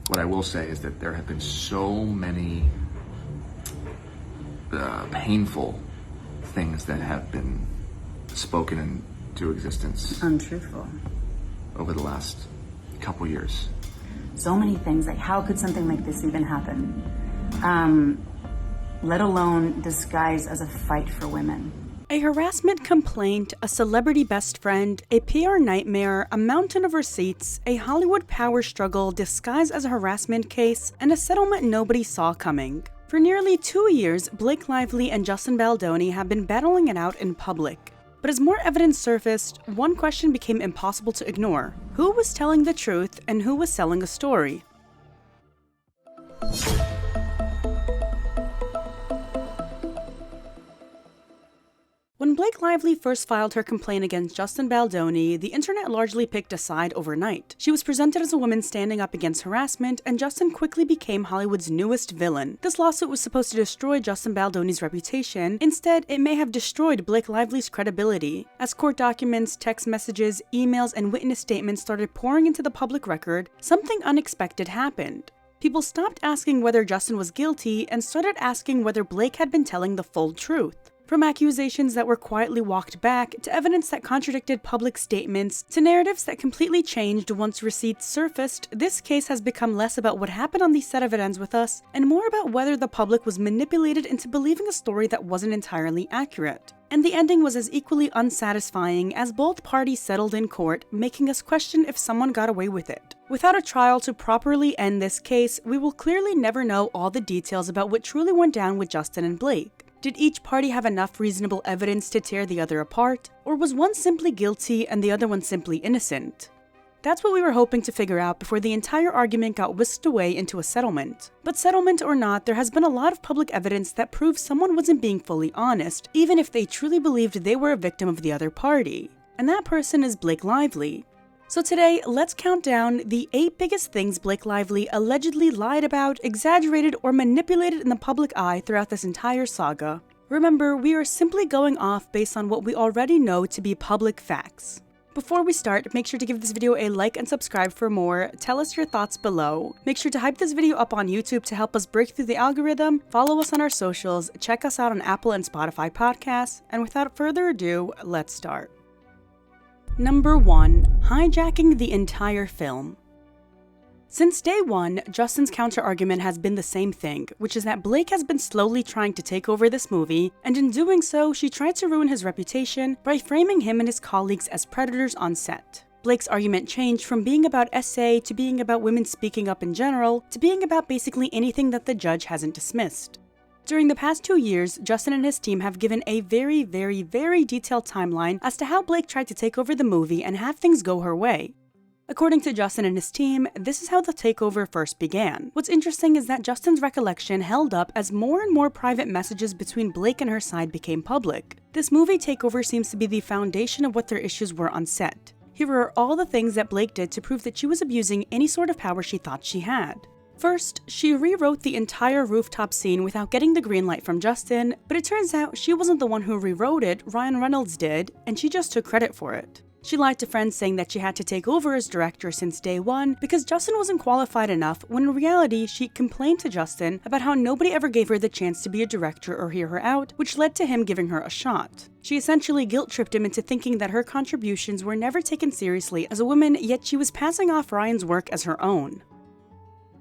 What I will say is that there have been so many painful things that have been spoken into existence. Untruthful. Over the last couple years. So many things, like how could something like this even happen? Let alone disguised as a fight for women. A harassment complaint, a celebrity best friend, a PR nightmare, a mountain of receipts, a Hollywood power struggle disguised as a harassment case, and a settlement nobody saw coming. For nearly 2 years, Blake Lively and Justin Baldoni have been battling it out in public. But as more evidence surfaced, one question became impossible to ignore. Who was telling the truth and who was selling a story? When Blake Lively first filed her complaint against Justin Baldoni, the internet largely picked a side overnight. She was presented as a woman standing up against harassment, and Justin quickly became Hollywood's newest villain. This lawsuit was supposed to destroy Justin Baldoni's reputation. Instead, it may have destroyed Blake Lively's credibility. As court documents, text messages, emails, and witness statements started pouring into the public record, something unexpected happened. People stopped asking whether Justin was guilty and started asking whether Blake had been telling the full truth. From accusations that were quietly walked back, to evidence that contradicted public statements, to narratives that completely changed once receipts surfaced, this case has become less about what happened on the set of It Ends With Us, and more about whether the public was manipulated into believing a story that wasn't entirely accurate. And the ending was as equally unsatisfying as both parties settled in court, making us question if someone got away with it. Without a trial to properly end this case, we will clearly never know all the details about what truly went down with Justin and Blake. Did each party have enough reasonable evidence to tear the other apart, or was one simply guilty and the other one simply innocent? That's what we were hoping to figure out before the entire argument got whisked away into a settlement. But settlement or not, there has been a lot of public evidence that proves someone wasn't being fully honest, even if they truly believed they were a victim of the other party. And that person is Blake Lively. So today, let's count down the 8 biggest things Blake Lively allegedly lied about, exaggerated, or manipulated in the public eye throughout this entire saga. Remember, we are simply going off based on what we already know to be public facts. Before we start, make sure to give this video a like and subscribe for more. Tell us your thoughts below. Make sure to hype this video up on YouTube to help us break through the algorithm. Follow us on our socials, check us out on Apple and Spotify podcasts, and without further ado, let's start. Number 1. Hijacking the entire film. Since day one, Justin's counter-argument has been the same thing, which is that Blake has been slowly trying to take over this movie, and in doing so, she tried to ruin his reputation by framing him and his colleagues as predators on set. Blake's argument changed from being about SA to being about women speaking up in general, to being about basically anything that the judge hasn't dismissed. During the past 2 years, Justin and his team have given a very detailed timeline as to how Blake tried to take over the movie and have things go her way. According to Justin and his team, this is how the takeover first began. What's interesting is that Justin's recollection held up as more and more private messages between Blake and her side became public. This movie takeover seems to be the foundation of what their issues were on set. Here are all the things that Blake did to prove that she was abusing any sort of power she thought she had. First, she rewrote the entire rooftop scene without getting the green light from Justin, but it turns out she wasn't the one who rewrote it, Ryan Reynolds did, and she just took credit for it. She lied to friends saying that she had to take over as director since day one because Justin wasn't qualified enough, when in reality she complained to Justin about how nobody ever gave her the chance to be a director or hear her out, which led to him giving her a shot. She essentially guilt-tripped him into thinking that her contributions were never taken seriously as a woman, yet she was passing off Ryan's work as her own.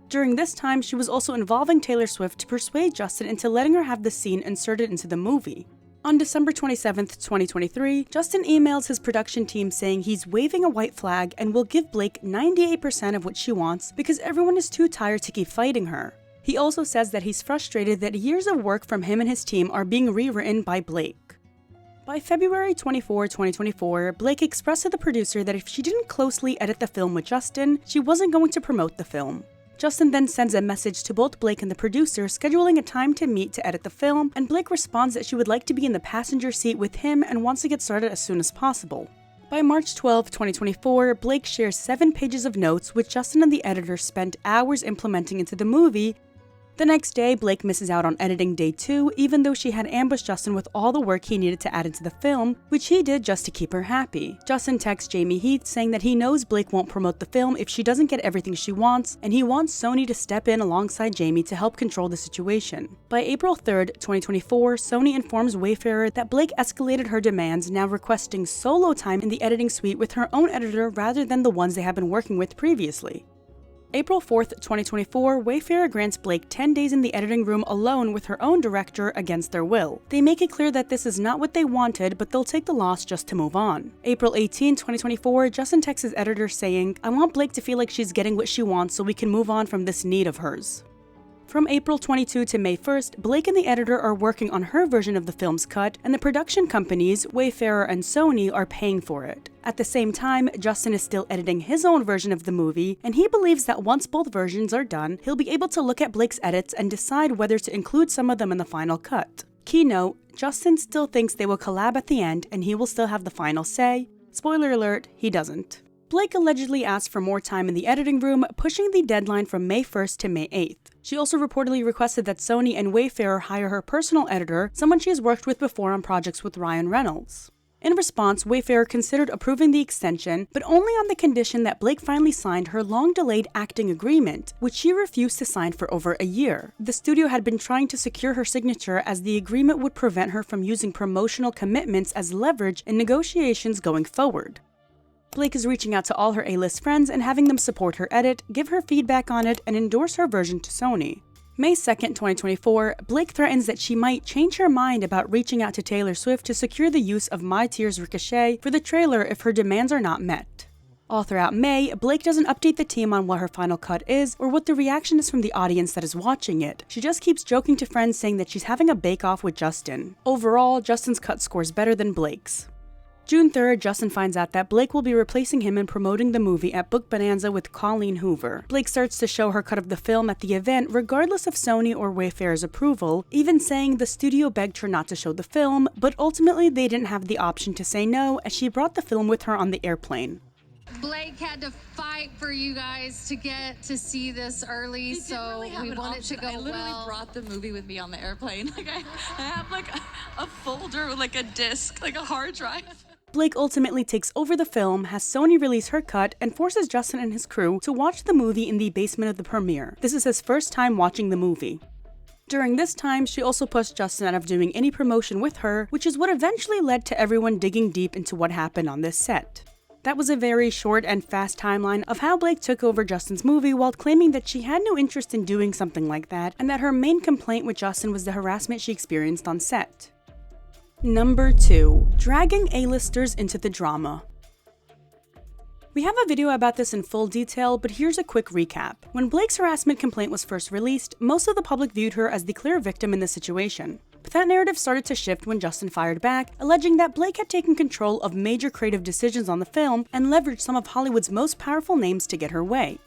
During this time, she was also involving Taylor Swift to persuade Justin into letting her have the scene inserted into the movie. On December 27, 2023, Justin emails his production team saying he's waving a white flag and will give Blake 98% of what she wants because everyone is too tired to keep fighting her. He also says that he's frustrated that years of work from him and his team are being rewritten by Blake. By February 24, 2024, Blake expressed to the producer that if she didn't closely edit the film with Justin, she wasn't going to promote the film. Justin then sends a message to both Blake and the producer scheduling a time to meet to edit the film, and Blake responds that she would like to be in the passenger seat with him and wants to get started as soon as possible. By March 12, 2024, Blake shares 7 pages of notes which Justin and the editor spent hours implementing into the movie, The next day, Blake misses out on editing day 2, even though she had ambushed Justin with all the work he needed to add into the film, which he did just to keep her happy. Justin texts Jamie Heath saying that he knows Blake won't promote the film if she doesn't get everything she wants, and he wants Sony to step in alongside Jamie to help control the situation. By April 3rd, 2024, Sony informs Wayfarer that Blake escalated her demands, now requesting solo time in the editing suite with her own editor rather than the ones they have been working with previously. April 4th, 2024, Wayfarer grants Blake 10 days in the editing room alone with her own director against their will. They make it clear that this is not what they wanted, but they'll take the loss just to move on. April 18, 2024, Justin texts his editor saying, "I want Blake to feel like she's getting what she wants so we can move on from this need of hers." From April 22 to May 1st, Blake and the editor are working on her version of the film's cut, and the production companies, Wayfarer and Sony, are paying for it. At the same time, Justin is still editing his own version of the movie, and he believes that once both versions are done, he'll be able to look at Blake's edits and decide whether to include some of them in the final cut. Keynote: Justin still thinks they will collab at the end, and he will still have the final say. Spoiler alert, he doesn't. Blake allegedly asked for more time in the editing room, pushing the deadline from May 1st to May 8th. She also reportedly requested that Sony and Wayfarer hire her personal editor, someone she has worked with before on projects with Ryan Reynolds. In response, Wayfarer considered approving the extension, but only on the condition that Blake finally signed her long-delayed acting agreement, which she refused to sign for over a year. The studio had been trying to secure her signature as the agreement would prevent her from using promotional commitments as leverage in negotiations going forward. Blake is reaching out to all her A-list friends and having them support her edit, give her feedback on it, and endorse her version to Sony. May 2nd, 2024, Blake threatens that she might change her mind about reaching out to Taylor Swift to secure the use of My Tears Ricochet for the trailer if her demands are not met. All throughout May, Blake doesn't update the team on what her final cut is or what the reaction is from the audience that is watching it. She just keeps joking to friends saying that she's having a bake-off with Justin. Overall, Justin's cut scores better than Blake's. June 3rd, Justin finds out that Blake will be replacing him in promoting the movie at Book Bonanza with Colleen Hoover. Blake starts to show her cut of the film at the event regardless of Sony or Wayfarer's approval, even saying the studio begged her not to show the film, but ultimately they didn't have the option to say no as she brought the film with her on the airplane. Blake had to fight for you guys to get to see this early, so we want it to go well. I literally brought the movie with me on the airplane. Like I have like a folder with like a disc, like a hard drive. Blake ultimately takes over the film, has Sony release her cut, and forces Justin and his crew to watch the movie in the basement of the premiere. This is his first time watching the movie. During this time, she also pushed Justin out of doing any promotion with her, which is what eventually led to everyone digging deep into what happened on this set. That was a very short and fast timeline of how Blake took over Justin's movie while claiming that she had no interest in doing something like that, and that her main complaint with Justin was the harassment she experienced on set. Number 2. Dragging A-listers into the drama. We have a video about this in full detail, but here's a quick recap. When Blake's harassment complaint was first released, most of the public viewed her as the clear victim in the situation. But that narrative started to shift when Justin fired back, alleging that Blake had taken control of major creative decisions on the film and leveraged some of Hollywood's most powerful names to get her way.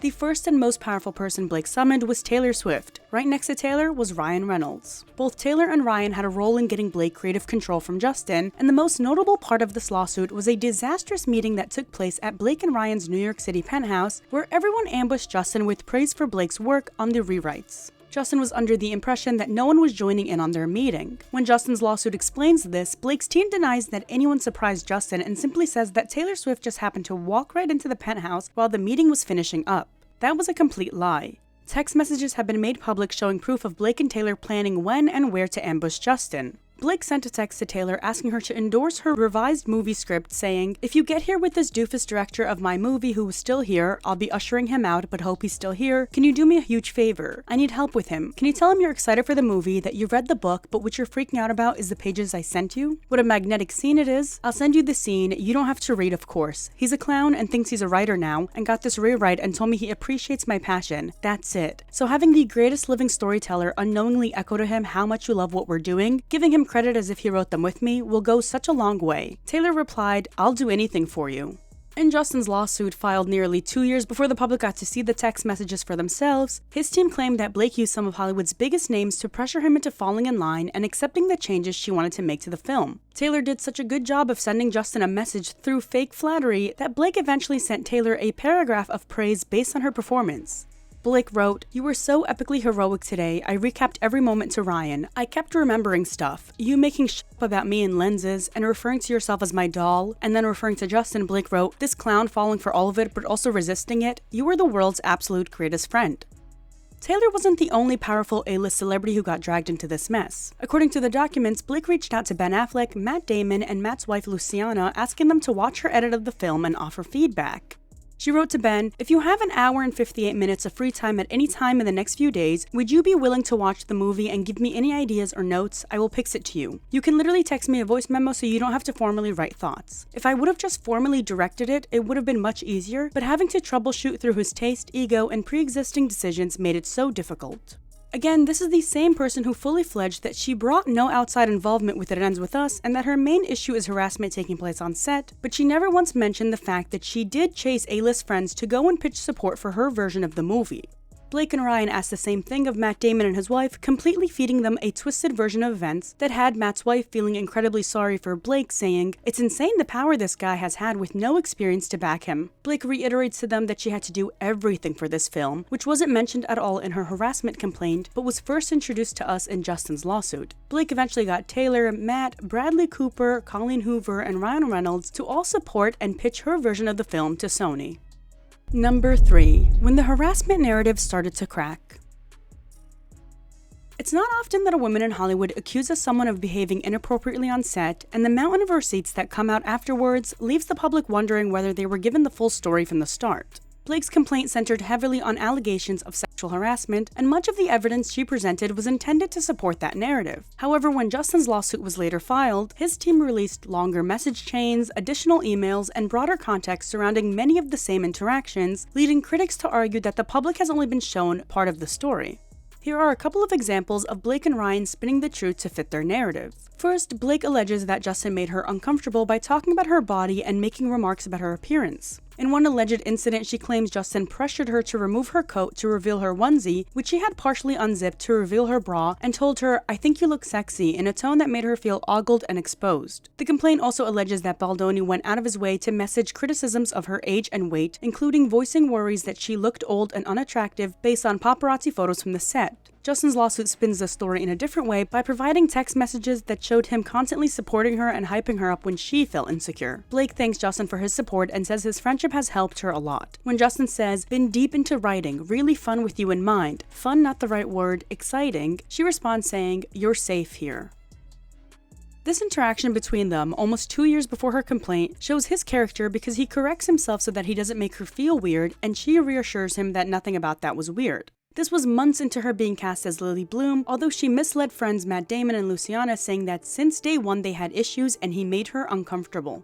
The first and most powerful person Blake summoned was Taylor Swift. Right next to Taylor was Ryan Reynolds. Both Taylor and Ryan had a role in getting Blake creative control from Justin, and the most notable part of this lawsuit was a disastrous meeting that took place at Blake and Ryan's New York City penthouse, where everyone ambushed Justin with praise for Blake's work on the rewrites. Justin was under the impression that no one was joining in on their meeting. When Justin's lawsuit explains this, Blake's team denies that anyone surprised Justin and simply says that Taylor Swift just happened to walk right into the penthouse while the meeting was finishing up. That was a complete lie. Text messages have been made public showing proof of Blake and Taylor planning when and where to ambush Justin. Blake sent a text to Taylor asking her to endorse her revised movie script, saying, "If you get here with this doofus director of my movie who is still here, I'll be ushering him out but hope he's still here. Can you do me a huge favor? I need help with him. Can you tell him you're excited for the movie, that you read the book, but what you're freaking out about is the pages I sent you? What a magnetic scene it is. I'll send you the scene. You don't have to read, of course. He's a clown and thinks he's a writer now, and got this rewrite and told me he appreciates my passion. That's it." So having the greatest living storyteller unknowingly echo to him how much you love what we're doing, giving him credit as if he wrote them with me, will go such a long way. Taylor replied, "I'll do anything for you." In Justin's lawsuit, filed nearly 2 years before the public got to see the text messages for themselves, his team claimed that Blake used some of Hollywood's biggest names to pressure him into falling in line and accepting the changes she wanted to make to the film. Taylor did such a good job of sending Justin a message through fake flattery that Blake eventually sent Taylor a paragraph of praise based on her performance. Blake wrote, "You were so epically heroic today. I recapped every moment to Ryan. I kept remembering stuff. You making shit up about me in lenses and referring to yourself as my doll." And then referring to Justin, Blake wrote, "This clown falling for all of it but also resisting it. You were the world's absolute greatest friend." Taylor wasn't the only powerful A-list celebrity who got dragged into this mess. According to the documents, Blake reached out to Ben Affleck, Matt Damon, and Matt's wife Luciana, asking them to watch her edit of the film and offer feedback. She wrote to Ben, "If you have an hour and 58 minutes of free time at any time in the next few days, would you be willing to watch the movie and give me any ideas or notes? I will pix it to you. You can literally text me a voice memo so you don't have to formally write thoughts. If I would have just formally directed it, it would have been much easier, but having to troubleshoot through his taste, ego, and pre-existing decisions made it so difficult." Again, this is the same person who fully fledged that she brought no outside involvement with It Ends With Us and that her main issue is harassment taking place on set, but she never once mentioned the fact that she did chase A-list friends to go and pitch support for her version of the movie. Blake and Ryan asked the same thing of Matt Damon and his wife, completely feeding them a twisted version of events that had Matt's wife feeling incredibly sorry for Blake, saying, "It's insane the power this guy has had with no experience to back him." Blake reiterates to them that she had to do everything for this film, which wasn't mentioned at all in her harassment complaint, but was first introduced to us in Justin's lawsuit. Blake eventually got Taylor, Matt, Bradley Cooper, Colleen Hoover, and Ryan Reynolds to all support and pitch her version of the film to Sony. Number 3. When the harassment narrative started to crack. It's not often that a woman in Hollywood accuses someone of behaving inappropriately on set, and the mountain of receipts that come out afterwards leaves the public wondering whether they were given the full story from the start. Blake's complaint centered heavily on allegations of sexual harassment, and much of the evidence she presented was intended to support that narrative. However, when Justin's lawsuit was later filed, his team released longer message chains, additional emails, and broader context surrounding many of the same interactions, leading critics to argue that the public has only been shown part of the story. Here are a couple of examples of Blake and Ryan spinning the truth to fit their narrative. First, Blake alleges that Justin made her uncomfortable by talking about her body and making remarks about her appearance. In one alleged incident, she claims Justin pressured her to remove her coat to reveal her onesie, which she had partially unzipped to reveal her bra, and told her, "I think you look sexy," in a tone that made her feel ogled and exposed. The complaint also alleges that Baldoni went out of his way to message criticisms of her age and weight, including voicing worries that she looked old and unattractive based on paparazzi photos from the set. Justin's lawsuit spins the story in a different way by providing text messages that showed him constantly supporting her and hyping her up when she felt insecure. Blake thanks Justin for his support and says his friendship has helped her a lot. When Justin says, "Been deep into writing, really fun with you in mind," fun not the right word, exciting, she responds saying, "You're safe here." This interaction between them, almost 2 years before her complaint, shows his character because he corrects himself so that he doesn't make her feel weird, and she reassures him that nothing about that was weird. This was months into her being cast as Lily Bloom, although she misled friends Matt Damon and Luciana, saying that since day one they had issues and he made her uncomfortable.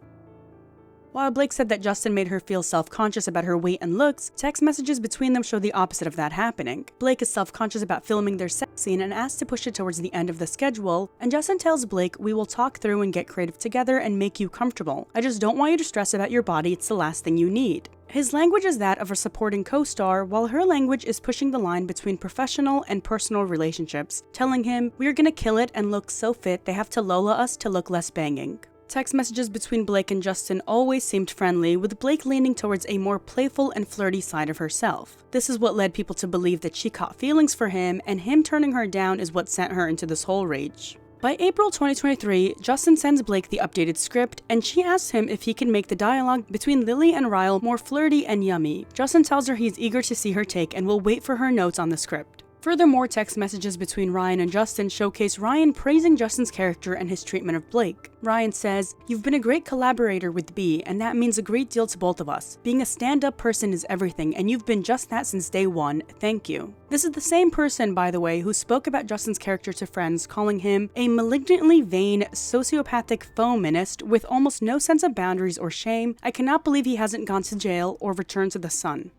While Blake said that Justin made her feel self-conscious about her weight and looks, text messages between them show the opposite of that happening. Blake is self-conscious about filming their sex scene and asks to push it towards the end of the schedule, and Justin tells Blake, "We will talk through and get creative together and make you comfortable. I just don't want you to stress about your body, it's the last thing you need." His language is that of a supporting co-star, while her language is pushing the line between professional and personal relationships, telling him, "We're gonna kill it and look so fit they have to Lola us to look less banging." Text messages between Blake and Justin always seemed friendly, with Blake leaning towards a more playful and flirty side of herself. This is what led people to believe that she caught feelings for him, and him turning her down is what sent her into this whole rage. By April 2023, Justin sends Blake the updated script, and she asks him if he can make the dialogue between Lily and Ryle more flirty and yummy. Justin tells her he's eager to see her take and will wait for her notes on the script. Furthermore, text messages between Ryan and Justin showcase Ryan praising Justin's character and his treatment of Blake. Ryan says, "You've been a great collaborator with B, and that means a great deal to both of us. Being a stand-up person is everything, and you've been just that since day one. Thank you." This is the same person, by the way, who spoke about Justin's character to friends, calling him a malignantly vain, sociopathic feminist with almost no sense of boundaries or shame. I cannot believe he hasn't gone to jail or returned to the sun.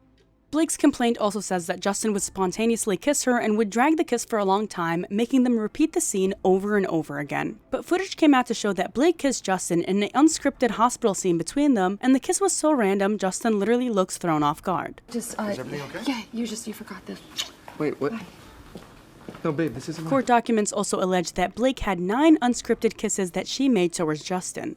Blake's complaint also says that Justin would spontaneously kiss her and would drag the kiss for a long time, making them repeat the scene over and over again. But footage came out to show that Blake kissed Justin in an unscripted hospital scene between them, and the kiss was so random, Justin literally looks thrown off guard. Is everything okay? Yeah, you forgot this. Wait, what? No, babe, this isn't. Court documents also allege that Blake had 9 unscripted kisses that she made towards Justin.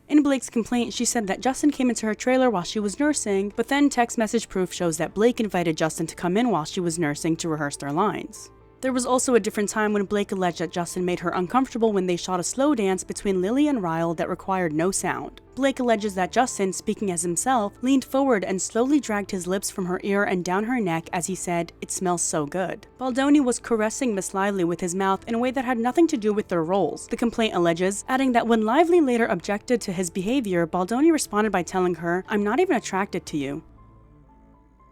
In Blake's complaint, she said that Justin came into her trailer while she was nursing, but then text message proof shows that Blake invited Justin to come in while she was nursing to rehearse their lines. There was also a different time when Blake alleged that Justin made her uncomfortable when they shot a slow dance between Lily and Ryle that required no sound. Blake alleges that Justin, speaking as himself, leaned forward and slowly dragged his lips from her ear and down her neck as he said, "It smells so good." Baldoni was caressing Miss Lively with his mouth in a way that had nothing to do with their roles, the complaint alleges, adding that when Lively later objected to his behavior, Baldoni responded by telling her, "I'm not even attracted to you."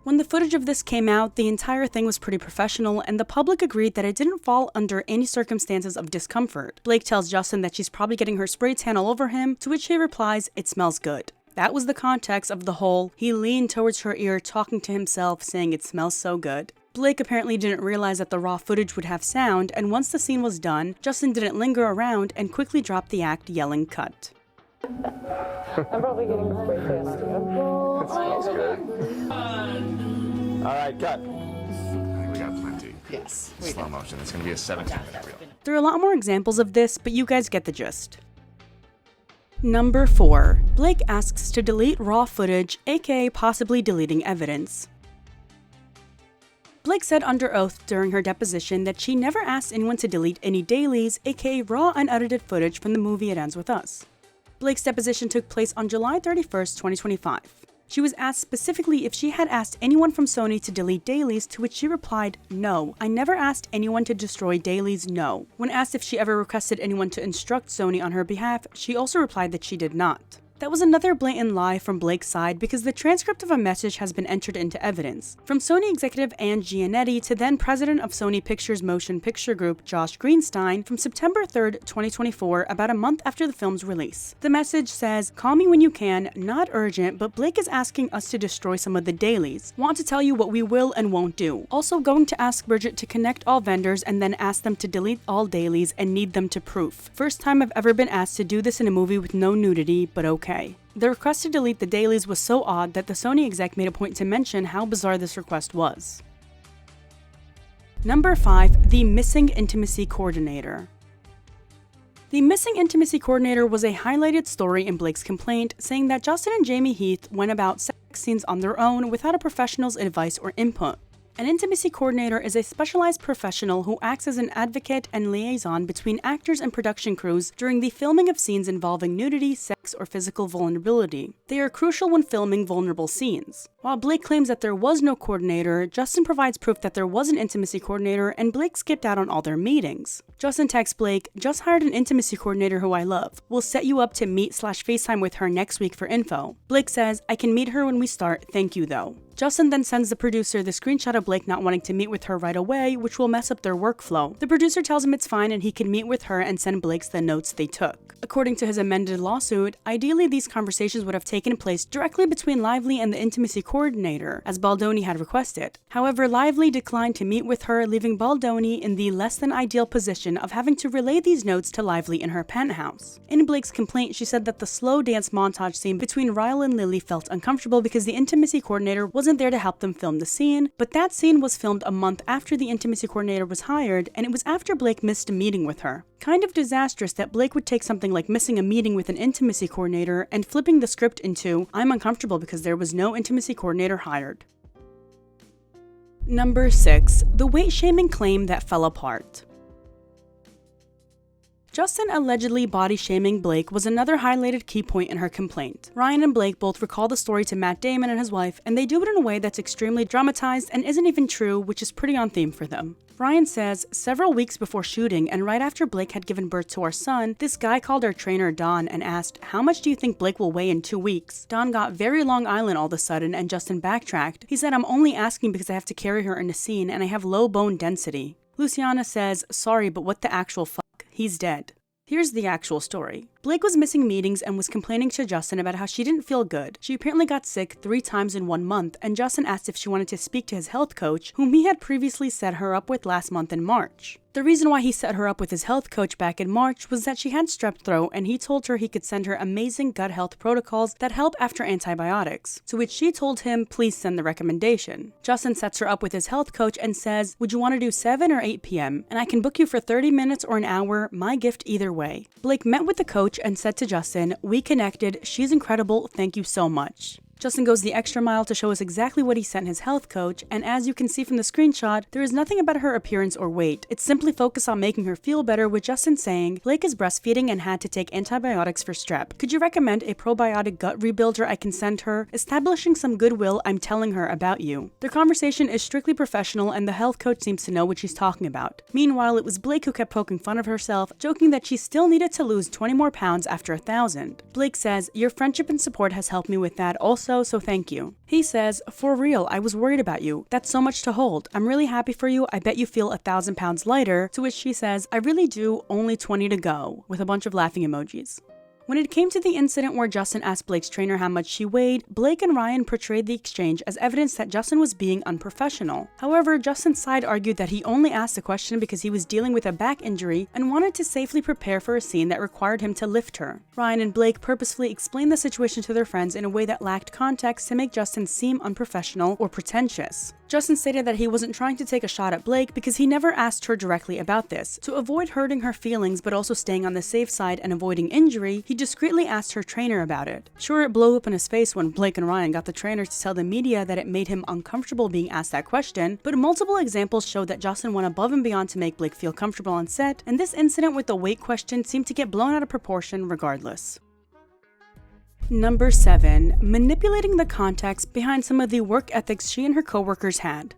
When the footage of this came out, the entire thing was pretty professional, and the public agreed that it didn't fall under any circumstances of discomfort. Blake tells Justin that she's probably getting her spray tan all over him, to which he replies, "It smells good." That was the context of the whole, he leaned towards her ear talking to himself, saying it smells so good. Blake apparently didn't realize that the raw footage would have sound, and once the scene was done, Justin didn't linger around and quickly dropped the act, yelling cut. I'm probably getting spray tan on you. That smells good. All right, cut. I think we got plenty. Yes. Slow motion. It's gonna be a 17-minute reel. There are a lot more examples of this, but you guys get the gist. Number 4. Blake asks to delete raw footage, aka possibly deleting evidence. Blake said under oath during her deposition that she never asked anyone to delete any dailies, aka raw unedited footage from the movie It Ends With Us. Blake's deposition took place on July 31st, 2025. She was asked specifically if she had asked anyone from Sony to delete dailies, to which she replied, "No, I never asked anyone to destroy dailies, no." When asked if she ever requested anyone to instruct Sony on her behalf, she also replied that she did not. That was another blatant lie from Blake's side because the transcript of a message has been entered into evidence. From Sony executive Ann Gianetti to then president of Sony Pictures Motion Picture Group Josh Greenstein from September 3rd, 2024, about a month after the film's release. The message says, "Call me when you can, not urgent, but Blake is asking us to destroy some of the dailies. Want to tell you what we will and won't do. Also going to ask Bridget to connect all vendors and then ask them to delete all dailies and need them to proof. First time I've ever been asked to do this in a movie with no nudity, but okay." The request to delete the dailies was so odd that the Sony exec made a point to mention how bizarre this request was. Number 5. The Missing Intimacy Coordinator. The Missing Intimacy Coordinator was a highlighted story in Blake's complaint, saying that Justin and Jamie Heath went about sex scenes on their own without a professional's advice or input. An intimacy coordinator is a specialized professional who acts as an advocate and liaison between actors and production crews during the filming of scenes involving nudity, sex, or physical vulnerability. They are crucial when filming vulnerable scenes. While Blake claims that there was no coordinator, Justin provides proof that there was an intimacy coordinator, and Blake skipped out on all their meetings. Justin texts Blake, "Just hired an intimacy coordinator who I love. We'll set you up to meet/FaceTime with her next week for info." Blake says, "I can meet her when we start, thank you though." Justin then sends the producer the screenshot of Blake not wanting to meet with her right away, which will mess up their workflow. The producer tells him it's fine and he can meet with her and send Blake the notes they took. According to his amended lawsuit, ideally these conversations would have taken place directly between Lively and the intimacy coordinator, as Baldoni had requested. However, Lively declined to meet with her, leaving Baldoni in the less than ideal position of having to relay these notes to Lively in her penthouse. In Blake's complaint, she said that the slow dance montage scene between Ryle and Lily felt uncomfortable because the intimacy coordinator wasn't there to help them film the scene, but that scene was filmed a month after the intimacy coordinator was hired, and it was after Blake missed a meeting with her. Kind of disastrous that Blake would take something like missing a meeting with an intimacy coordinator and flipping the script into, "I'm uncomfortable because there was no intimacy coordinator hired." Number 6. The weight-shaming claim that fell apart. Justin allegedly body-shaming Blake was another highlighted key point in her complaint. Ryan and Blake both recall the story to Matt Damon and his wife, and they do it in a way that's extremely dramatized and isn't even true, which is pretty on theme for them. Ryan says, "Several weeks before shooting and right after Blake had given birth to our son, this guy called our trainer Don and asked, 'How much do you think Blake will weigh in 2 weeks?' Don got very Long Island all of a sudden and Justin backtracked. He said, 'I'm only asking because I have to carry her in a scene and I have low bone density.' Luciana says, 'Sorry, but what the actual fuck? He's dead.' Here's the actual story. Blake was missing meetings and was complaining to Justin about how she didn't feel good. She apparently got sick 3 times in 1 month, and Justin asked if she wanted to speak to his health coach, whom he had previously set her up with last month in March. The reason why he set her up with his health coach back in March was that she had strep throat and he told her he could send her amazing gut health protocols that help after antibiotics, to which she told him please send the recommendation. Justin sets her up with his health coach and says, would you want to do 7 or 8 p.m. and I can book you for 30 minutes or an hour, my gift either way. Blake met with the coach and said to Justin, we connected, she's incredible, thank you so much. Justin goes the extra mile to show us exactly what he sent his health coach, and as you can see from the screenshot, there is nothing about her appearance or weight. It's simply focused on making her feel better, with Justin saying, Blake is breastfeeding and had to take antibiotics for strep. Could you recommend a probiotic gut rebuilder I can send her? Establishing some goodwill, I'm telling her about you. Their conversation is strictly professional and the health coach seems to know what she's talking about. Meanwhile, it was Blake who kept poking fun of herself, joking that she still needed to lose 20 more pounds after 1,000. Blake says, your friendship and support has helped me with that also, so thank you. He says, for real, I was worried about you. That's so much to hold. I'm really happy for you. I bet you feel 1,000 pounds lighter. To which she says, I really do, only 20 to go, with a bunch of laughing emojis. When it came to the incident where Justin asked Blake's trainer how much she weighed, Blake and Ryan portrayed the exchange as evidence that Justin was being unprofessional. However, Justin's side argued that he only asked the question because he was dealing with a back injury and wanted to safely prepare for a scene that required him to lift her. Ryan and Blake purposefully explained the situation to their friends in a way that lacked context to make Justin seem unprofessional or pretentious. Justin stated that he wasn't trying to take a shot at Blake because he never asked her directly about this. To avoid hurting her feelings but also staying on the safe side and avoiding injury, he discreetly asked her trainer about it. Sure, it blew up in his face when Blake and Ryan got the trainer to tell the media that it made him uncomfortable being asked that question, but multiple examples showed that Justin went above and beyond to make Blake feel comfortable on set, and this incident with the weight question seemed to get blown out of proportion regardless. Number 7. Manipulating the context behind some of the work ethics she and her coworkers had.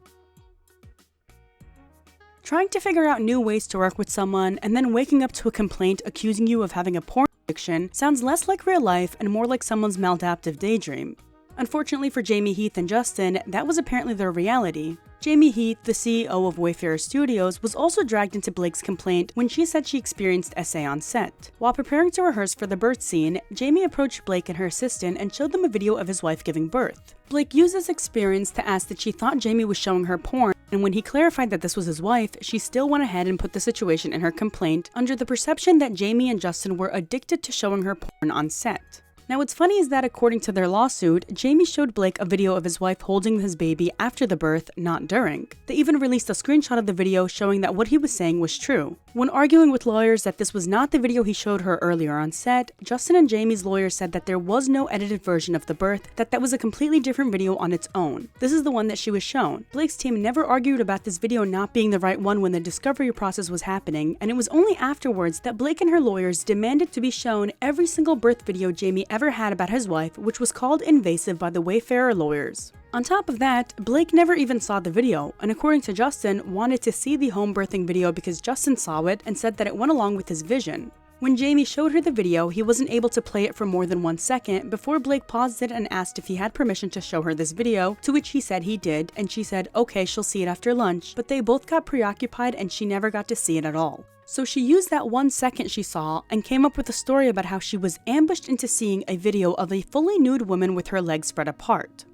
Trying to figure out new ways to work with someone and then waking up to a complaint accusing you of having a porn addiction sounds less like real life and more like someone's maladaptive daydream. Unfortunately for Jamie Heath and Justin, that was apparently their reality. Jamie Heath, the CEO of Wayfarer Studios, was also dragged into Blake's complaint when she said she experienced SA on set. While preparing to rehearse for the birth scene, Jamie approached Blake and her assistant and showed them a video of his wife giving birth. Blake used this experience to ask that she thought Jamie was showing her porn, and when he clarified that this was his wife, she still went ahead and put the situation in her complaint under the perception that Jamie and Justin were addicted to showing her porn on set. Now what's funny is that according to their lawsuit, Jamie showed Blake a video of his wife holding his baby after the birth, not during. They even released a screenshot of the video showing that what he was saying was true. When arguing with lawyers that this was not the video he showed her earlier on set, Justin and Jamie's lawyer said that there was no edited version of the birth, that was a completely different video on its own. This is the one that she was shown. Blake's team never argued about this video not being the right one when the discovery process was happening, and it was only afterwards that Blake and her lawyers demanded to be shown every single birth video Jamie ever had about his wife, which was called invasive by the Wayfarer lawyers. On top of that, Blake never even saw the video, and according to Justin, wanted to see the home birthing video because Justin saw it and said that it went along with his vision. When Jamie showed her the video, he wasn't able to play it for more than 1 second before Blake paused it and asked if he had permission to show her this video, to which he said he did, and she said okay, she'll see it after lunch, but they both got preoccupied and she never got to see it at all. So she used that 1 second she saw and came up with a story about how she was ambushed into seeing a video of a fully nude woman with her legs spread apart.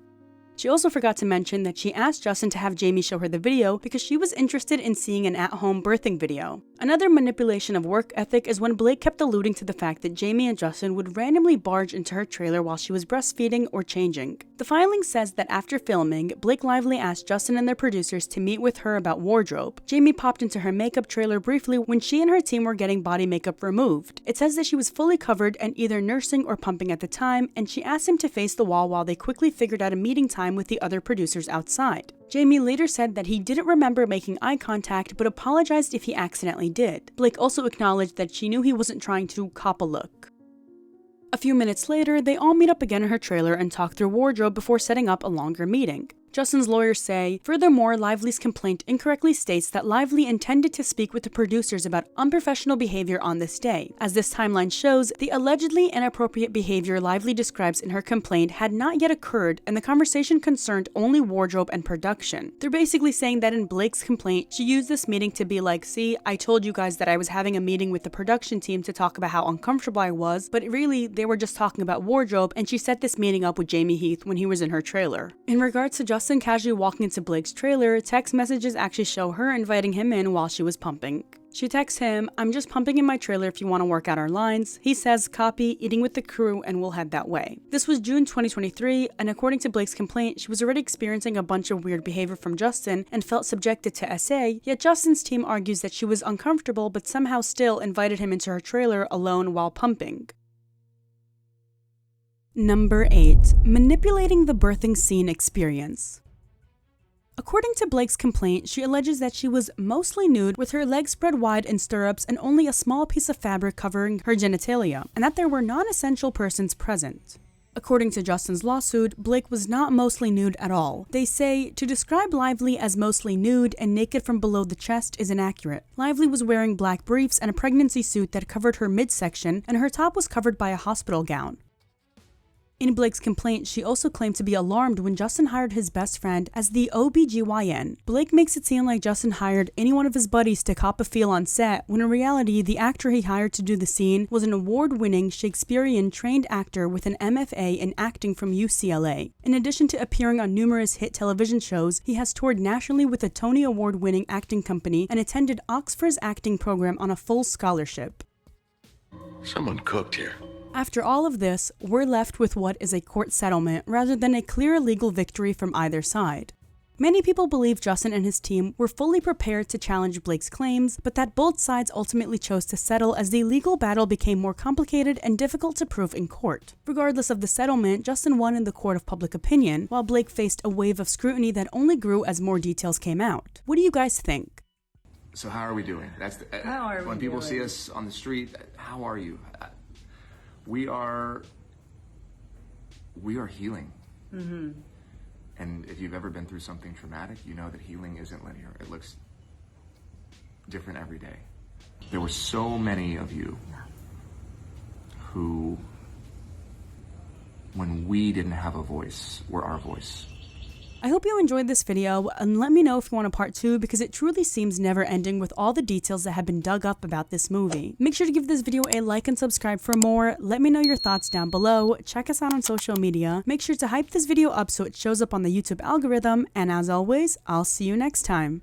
She also forgot to mention that she asked Justin to have Jamie show her the video because she was interested in seeing an at-home birthing video. Another manipulation of work ethic is when Blake kept alluding to the fact that Jamie and Justin would randomly barge into her trailer while she was breastfeeding or changing. The filing says that after filming, Blake Lively asked Justin and their producers to meet with her about wardrobe. Jamie popped into her makeup trailer briefly when she and her team were getting body makeup removed. It says that she was fully covered and either nursing or pumping at the time, and she asked him to face the wall while they quickly figured out a meeting time with the other producers outside. Jamie later said that he didn't remember making eye contact but apologized if he accidentally did. Blake also acknowledged that she knew he wasn't trying to cop a look. A few minutes later, they all meet up again in her trailer and talk through wardrobe before setting up a longer meeting. Justin's lawyers say, furthermore, Lively's complaint incorrectly states that Lively intended to speak with the producers about unprofessional behavior on this day. As this timeline shows, the allegedly inappropriate behavior Lively describes in her complaint had not yet occurred, and the conversation concerned only wardrobe and production. They're basically saying that in Blake's complaint, she used this meeting to be like, see, I told you guys that I was having a meeting with the production team to talk about how uncomfortable I was, but really, they were just talking about wardrobe, and she set this meeting up with Jamie Heath when he was in her trailer. In regards to Justin casually walking into Blake's trailer, text messages actually show her inviting him in while she was pumping. She texts him, "I'm just pumping in my trailer if you want to work out our lines." He says, "Copy, eating with the crew, and we'll head that way." This was June 2023, and according to Blake's complaint, she was already experiencing a bunch of weird behavior from Justin and felt subjected to SA, yet Justin's team argues that she was uncomfortable but somehow still invited him into her trailer alone while pumping. Number 8. Manipulating the birthing scene experience. According to Blake's complaint, she alleges that she was mostly nude with her legs spread wide in stirrups and only a small piece of fabric covering her genitalia, and that there were non-essential persons present. According to Justin's lawsuit, Blake was not mostly nude at all. They say, to describe Lively as mostly nude and naked from below the chest is inaccurate. Lively was wearing black briefs and a pregnancy suit that covered her midsection, and her top was covered by a hospital gown. In Blake's complaint, she also claimed to be alarmed when Justin hired his best friend as the OBGYN. Blake makes it seem like Justin hired any one of his buddies to cop a feel on set, when in reality, the actor he hired to do the scene was an award-winning Shakespearean-trained actor with an MFA in acting from UCLA. In addition to appearing on numerous hit television shows, he has toured nationally with a Tony Award-winning acting company and attended Oxford's acting program on a full scholarship. Someone cooked here. After all of this, we're left with what is a court settlement rather than a clear legal victory from either side. Many people believe Justin and his team were fully prepared to challenge Blake's claims, but that both sides ultimately chose to settle as the legal battle became more complicated and difficult to prove in court. Regardless of the settlement, Justin won in the court of public opinion, while Blake faced a wave of scrutiny that only grew as more details came out. What do you guys think? So how are we doing? When people see us on the street, how are you? We are healing. Mm-hmm. And if you've ever been through something traumatic, you know that healing isn't linear. It looks different every day. There were so many of you who, when we didn't have a voice, were our voice. I hope you enjoyed this video, and let me know if you want a part 2 because it truly seems never ending with all the details that have been dug up about this movie. Make sure to give this video a like and subscribe for more. Let me know your thoughts down below. Check us out on social media. Make sure to hype this video up so it shows up on the YouTube algorithm, and as always, I'll see you next time.